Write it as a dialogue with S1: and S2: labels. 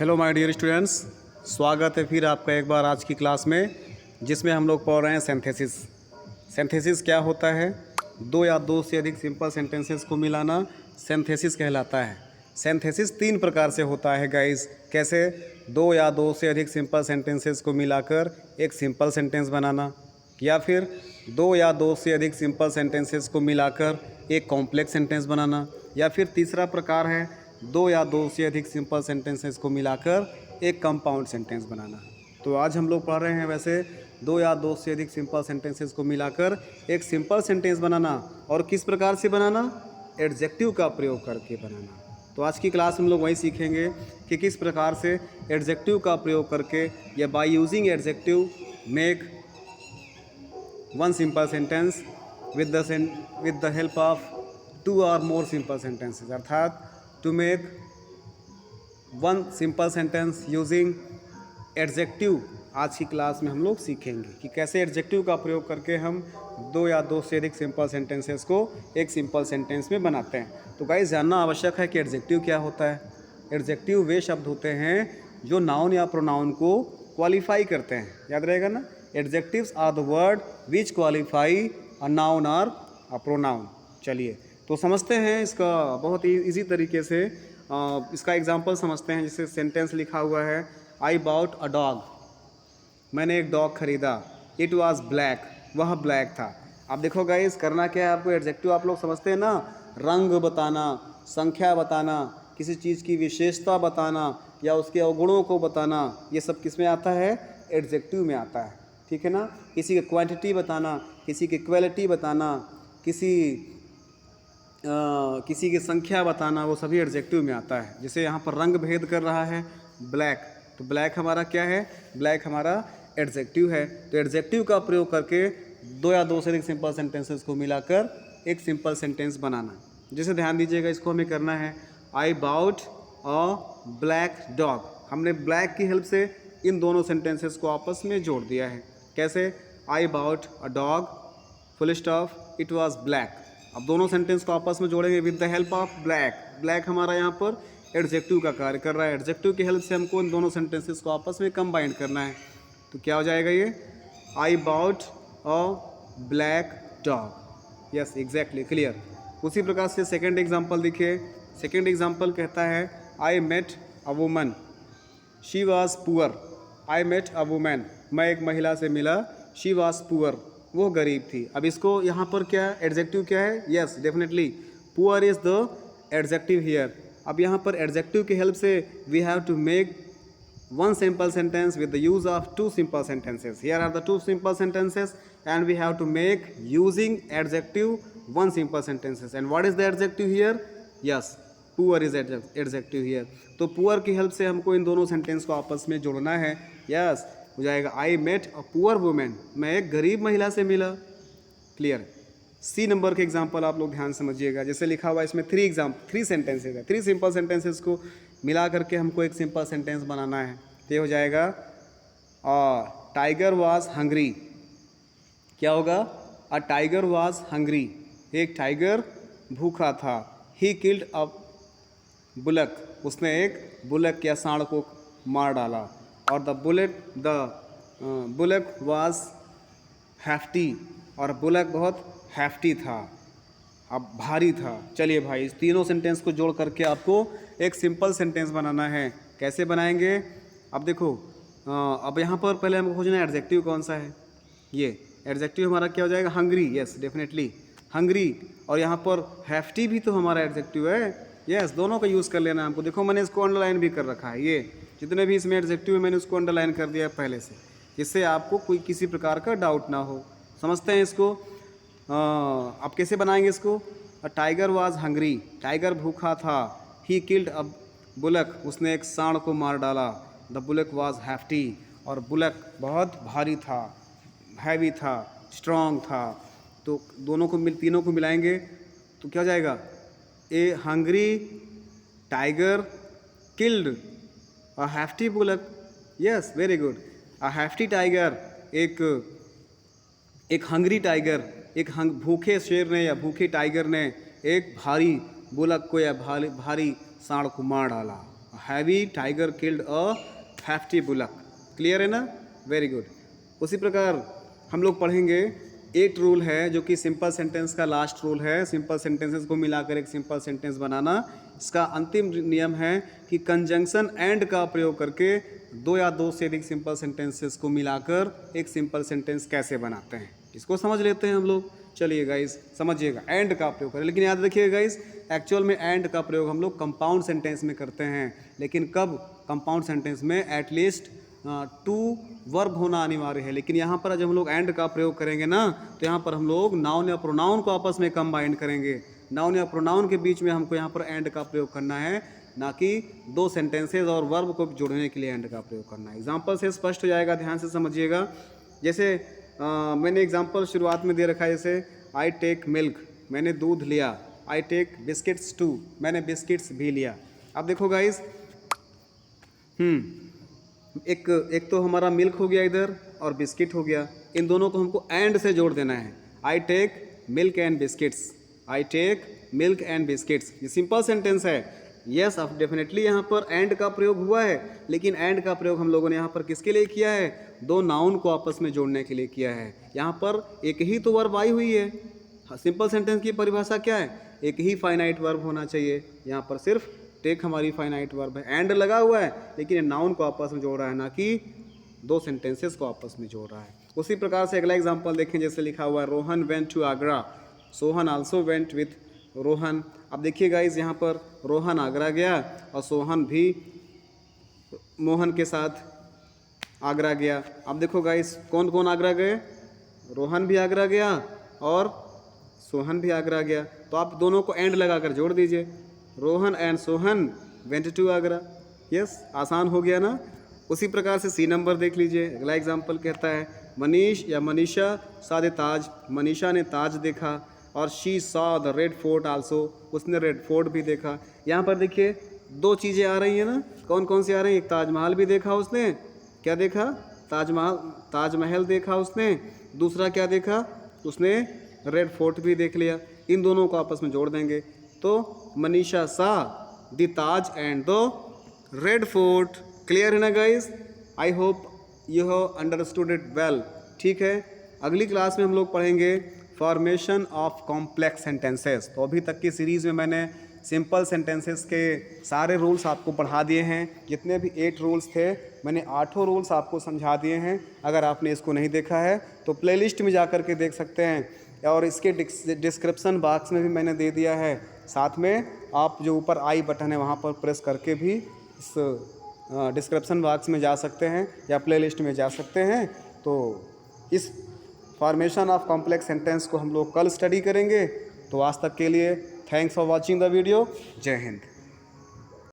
S1: Hello my dear students, स्वागत है फिर आपका एक बार आज की क्लास में, जिसमें हम लोग पढ़ रहे हैं सिंथेसिस। सिंथेसिस क्या होता है? दो या दो से अधिक सिंपल सेंटेंसेस को मिलाना सिंथेसिस कहलाता है। सिंथेसिस तीन प्रकार से होता है गाइस। कैसे? दो या दो से अधिक सिंपल सेंटेंसेस को मिलाकर एक सिंपल सेंटेंस बनाना, या फिर दो या दो से अधिक सिंपल सेंटेंसेस को मिलाकर एक कॉम्प्लेक्स सेंटेंस बनाना, या फिर तीसरा प्रकार है दो या दो से अधिक सिंपल सेंटेंसेस को मिलाकर एक कंपाउंड सेंटेंस बनाना। तो आज हम लोग पढ़ रहे हैं वैसे दो या दो से अधिक सिंपल सेंटेंसेस को मिलाकर एक सिंपल सेंटेंस बनाना। और किस प्रकार से बनाना? एडजेक्टिव का प्रयोग करके बनाना। तो आज की क्लास में हम लोग वही सीखेंगे कि किस प्रकार से एडजेक्टिव का प्रयोग करके या by using adjective make one simple sentence with the help of two और मोर सिंपल सेंटेंसेस, अर्थात to make one simple sentence using adjective. आज की क्लास में हम लोग सीखेंगे कि कैसे एडजेक्टिव का प्रयोग करके हम दो या दो से अधिक सिंपल सेंटेंसेस को एक सिंपल सेंटेंस में बनाते हैं। तो गाइस, जानना आवश्यक है कि एडजेक्टिव क्या होता है। एडजेक्टिव वे शब्द होते हैं जो नाउन या प्रोनाउन को क्वालिफाई करते हैं। याद रहेगा ना? Adjectives are the word which qualify a noun और अ प्रोनाउन। चलिए तो समझते हैं इसका बहुत ही इजी तरीके से। इसका एग्जांपल समझते हैं। जैसे सेंटेंस लिखा हुआ है, आई बाउट अ डॉग, मैंने एक डॉग खरीदा। इट वाज ब्लैक, वह ब्लैक था। अब देखो गाइस, करना क्या है आपको? एडजेक्टिव आप लोग समझते हैं ना, रंग बताना, संख्या बताना, किसी चीज़ की विशेषता बताना या उसके अवगुणों को बताना, ये सब किस में आता है? एडजेक्टिव में आता है। ठीक है ना? किसी की क्वांटिटी बताना, किसी की क्वालिटी बताना, किसी की संख्या बताना, वो सभी एडजेक्टिव में आता है। जैसे यहाँ पर रंग भेद कर रहा है ब्लैक, तो ब्लैक हमारा क्या है? ब्लैक हमारा एडजेक्टिव है। तो एडजेक्टिव का प्रयोग करके दो या दो से अधिक सिंपल सेंटेंसेस को मिलाकर एक सिंपल सेंटेंस बनाना। जैसे ध्यान दीजिएगा, इसको हमें करना है, I bought a black dog. हमने ब्लैक की हेल्प से इन दोनों सेंटेंसेस को आपस में जोड़ दिया है। कैसे? I bought a dog full stop it was black. अब दोनों सेंटेंस को आपस में जोड़ेंगे with the help of black. Black हमारा यहाँ पर एडजेक्टिव का कार्य कर रहा है। एडजेक्टिव की हेल्प से हमको इन दोनों सेंटेंसेस को आपस में कंबाइन करना है। तो क्या हो जाएगा ये? I bought a black dog. Yes, exactly, clear. उसी प्रकार से सेकेंड एग्जाम्पल देखिए। सेकेंड एग्जाम्पल कहता है, I met a woman, she was poor. I met a woman, मैं एक महिला से मिला, शी वॉज पुअर, वो गरीब थी। अब इसको यहाँ पर क्या एडजेक्टिव क्या है? Yes, definitely poor is the adjective here. अब यहाँ पर एडजेक्टिव की हेल्प से we have to make one simple sentence with the use of two simple sentences. Here are the two simple sentences and we have to make using adjective one simple sentences. And what is the adjective here? Yes, poor is adjective here. तो poor की help से हमको इन दोनों sentence को आपस में जोड़ना है। यस, हो जाएगा, I met a poor women, मैं एक गरीब महिला से मिला। क्लियर? सी नंबर के एग्जाम्पल आप लोग ध्यान समझिएगा। जैसे लिखा हुआ है इसमें थ्री सेंटेंसेज है, थ्री सिंपल सेंटेंसेस को मिला करके हमको एक सिंपल सेंटेंस बनाना है। तो ये हो जाएगा, टाइगर वाज हंग्री। क्या होगा? अ टाइगर वाज हंग्री, एक टाइगर भूखा था। ही किल्ड अ बुलक, उसने एक बुलक या सांड को मार डाला। और द बुलक वाज हैफ्टी, और बुलक बहुत हैफ्टी था, अब भारी था। चलिए भाई, इस तीनों सेंटेंस को जोड़ करके आपको एक सिंपल सेंटेंस बनाना है। कैसे बनाएंगे? अब देखो, अब यहाँ पर पहले हमको खोजना है एडजेक्टिव कौन सा है। ये एडजेक्टिव हमारा क्या हो जाएगा? हंग्री। Yes, definitely hungry. और यहाँ पर हैफ्टी भी तो हमारा एडजेक्टिव है। यस, दोनों का यूज़ कर लेना है हमको। देखो, मैंने इसको अंडरलाइन भी कर रखा है। ये जितने भी इसमें एडजेक्टिव है मैंने उसको अंडरलाइन कर दिया है पहले से, जिससे आपको कोई किसी प्रकार का डाउट ना हो। समझते हैं इसको। आप कैसे बनाएंगे इसको? A tiger was hungry, tiger भूखा था। ही किल्ड अ बुलक, उसने एक सांड को मार डाला। द बुलक वाज हैफ्टी, और बुलक बहुत भारी था, हैवी था, स्ट्रॉन्ग था। तो तीनों को मिलाएंगे तो क्या हो जाएगा? A hungry tiger killed a hefty bullock. Yes, very good. A hefty tiger, एक हंग्री टाइगर, भूखे शेर ने या भूखे टाइगर ने एक भारी बुलक को या भारी सांड को मार डाला। Heavy tiger killed a hefty bullock. Clear है ना? Very good. उसी प्रकार हम लोग पढ़ेंगे 8 रूल है जो कि सिंपल सेंटेंस का लास्ट रूल है। सिंपल सेंटेंसेस को मिलाकर एक सिंपल सेंटेंस बनाना। इसका अंतिम नियम है कि कंजंक्शन एंड का प्रयोग करके 2 या 2 से अधिक सिंपल सेंटेंसेस को मिलाकर एक सिंपल सेंटेंस कैसे बनाते हैं, इसको समझ लेते हैं हम लोग। चलिए गाइस समझिएगा, एंड का प्रयोग करें, लेकिन याद रखिएगा गाइस एक्चुअल में एंड का प्रयोग हम लोग कंपाउंड सेंटेंस में करते हैं। लेकिन कब? कंपाउंड सेंटेंस में एटलीस्ट 2 वर्ब होना अनिवार्य है। लेकिन यहाँ पर जब हम लोग एंड का प्रयोग करेंगे ना, तो यहाँ पर हम लोग नाउन या प्रोनाउन को आपस में कंबाइन करेंगे। नाउन या प्रोनाउन के बीच में हमको यहाँ पर एंड का प्रयोग करना है, ना कि 2 सेंटेंसेज और वर्ब को जोड़ने के लिए एंड का प्रयोग करना है। एग्जाम्पल से स्पष्ट हो जाएगा, ध्यान से समझिएगा। जैसे मैंने एग्जाम्पल शुरुआत में दे रखा है, जैसे आई टेक मिल्क, मैंने दूध लिया। आई टेक बिस्किट्स टू, मैंने बिस्किट्स भी लिया। अब देखो गाइस, एक तो हमारा मिल्क हो गया इधर और बिस्किट हो गया, इन दोनों को हमको एंड से जोड़ देना है। I take milk and biscuits, I take milk and biscuits, ये सिंपल सेंटेंस है। यस, अब डेफिनेटली यहाँ पर एंड का प्रयोग हुआ है, लेकिन एंड का प्रयोग हम लोगों ने यहाँ पर किसके लिए किया है? 2 नाउन को आपस में जोड़ने के लिए किया है। यहाँ पर एक ही तो वर्ब आई हुई है। सिंपल सेंटेंस की परिभाषा क्या है? एक ही फाइनाइट वर्ब होना चाहिए। यहाँ पर सिर्फ टेक हमारी फाइनाइट वर्ब है, एंड लगा हुआ है, लेकिन ये नाउन को आपस में जोड़ रहा है, ना कि 2 सेंटेंसेस को आपस में जोड़ रहा है। उसी प्रकार से अगला एग्जांपल देखें, जैसे लिखा हुआ है Rohan went to Agra, Sohan also went with Rohan. अब देखिए गाइस, यहाँ पर रोहन आगरा गया और सोहन भी मोहन के साथ आगरा गया। अब देखो गाइस, कौन कौन आगरा गए? रोहन भी आगरा गया और सोहन भी आगरा गया। तो आप दोनों को एंड लगाकर जोड़ दीजिए, Rohan and Sohan went to Agra. Yes, आसान हो गया ना? उसी प्रकार से सी नंबर देख लीजिए। अगला एग्जाम्पल कहता है मनीष या मनीषा सॉ द ताज, मनीषा ने ताज देखा। और she saw the red fort also, उसने रेड फोर्ट भी देखा। यहाँ पर देखिए 2 चीज़ें आ रही हैं ना, कौन कौन सी आ रही हैं? एक ताजमहल भी देखा उसने, क्या देखा? ताजमहल देखा उसने। दूसरा क्या देखा? उसने रेड फोर्ट भी देख लिया। इन दोनों को आपस में जोड़ देंगे, तो मनीषा सा the Taj and the red fort. Clear है ना guys? I hope you have understood it well. ठीक है, अगली क्लास में हम लोग पढ़ेंगे फॉर्मेशन ऑफ कॉम्प्लेक्स सेंटेंसेस। तो अभी तक की सीरीज़ में मैंने सिंपल सेंटेंसेस के सारे रूल्स आपको पढ़ा दिए हैं। जितने भी 8 रूल्स थे, मैंने 8 रूल्स आपको समझा दिए हैं। अगर आपने इसको नहीं देखा है तो प्लेलिस्ट में जा कर के देख सकते हैं, और इसके डिस्क्रिप्शन बॉक्स में भी मैंने दे दिया है। साथ में आप जो ऊपर आई बटन है वहाँ पर प्रेस करके भी इस डिस्क्रिप्शन बॉक्स में जा सकते हैं या प्लेलिस्ट में जा सकते हैं। तो इस फॉर्मेशन ऑफ कॉम्प्लेक्स सेंटेंस को हम लोग कल स्टडी करेंगे। तो आज तक के लिए thanks for watching the video. जय हिंद।